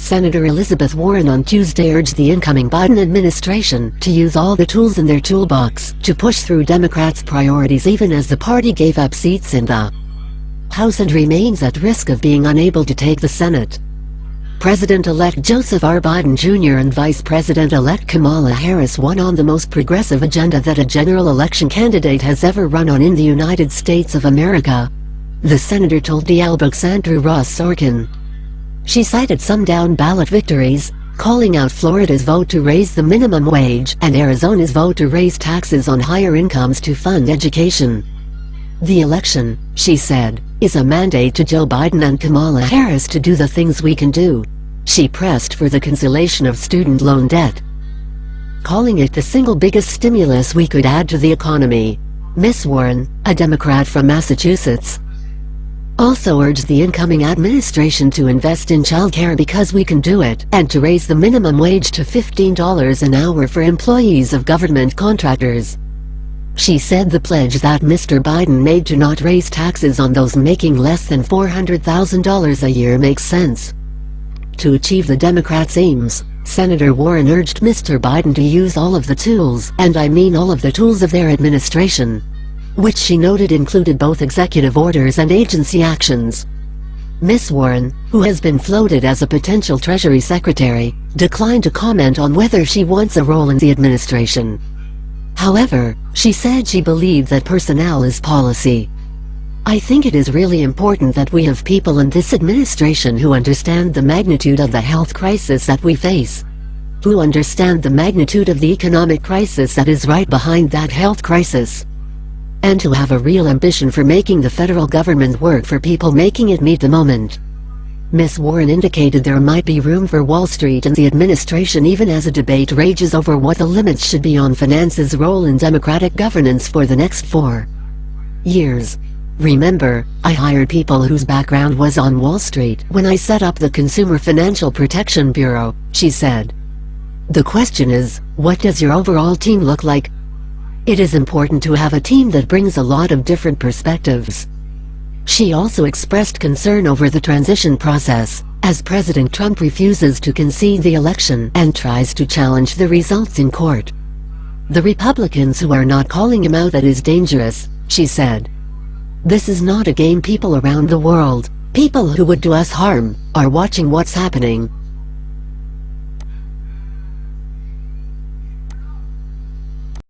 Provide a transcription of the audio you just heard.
Senator Elizabeth Warren on Tuesday urged the incoming Biden administration to use all the tools in their toolbox to push through Democrats' priorities even as the party gave up seats in the House and remains at risk of being unable to take the Senate. President-elect Joseph R. Biden Jr. and Vice President-elect Kamala Harris won on the most progressive agenda that a general election candidate has ever run on in the United States of America, the senator told DealBook's Andrew Ross Sorkin. She cited some down-ballot victories, calling out Florida's vote to raise the minimum wage and Arizona's vote to raise taxes on higher incomes to fund education. The election, she said, is a mandate to Joe Biden and Kamala Harris to do the things we can do. She pressed for the cancellation of student loan debt, calling it the single biggest stimulus we could add to the economy. Ms. Warren, a Democrat from Massachusetts, also urged the incoming administration to invest in childcare because we can do it, and to raise the minimum wage to $15 an hour for employees of government contractors. She said the pledge that Mr. Biden made to not raise taxes on those making less than $400,000 a year makes sense. To achieve the Democrats' aims, Senator Warren urged Mr. Biden to use all of the tools, and I mean all of the tools of their administration, which she noted included both executive orders and agency actions. Ms. Warren, who has been floated as a potential Treasury Secretary, declined to comment on whether she wants a role in the administration. However, she said she believed that personnel is policy. I think it is really important that we have people in this administration who understand the magnitude of the health crisis that we face, who understand the magnitude of the economic crisis that is right behind that health crisis, and who have a real ambition for making the federal government work for people, making it meet the moment. Ms. Warren indicated there might be room for Wall Street and the administration even as a debate rages over what the limits should be on finance's role in Democratic governance for the next 4 years. Remember, I hired people whose background was on Wall Street when I set up the Consumer Financial Protection Bureau, she said. The question is, what does your overall team look like? It is important to have a team that brings a lot of different perspectives. She also expressed concern over the transition process, as President Trump refuses to concede the election and tries to challenge the results in court. The Republicans who are not calling him out, that is dangerous, she said. This is not a game. People around the world, people who would do us harm, are watching what's happening.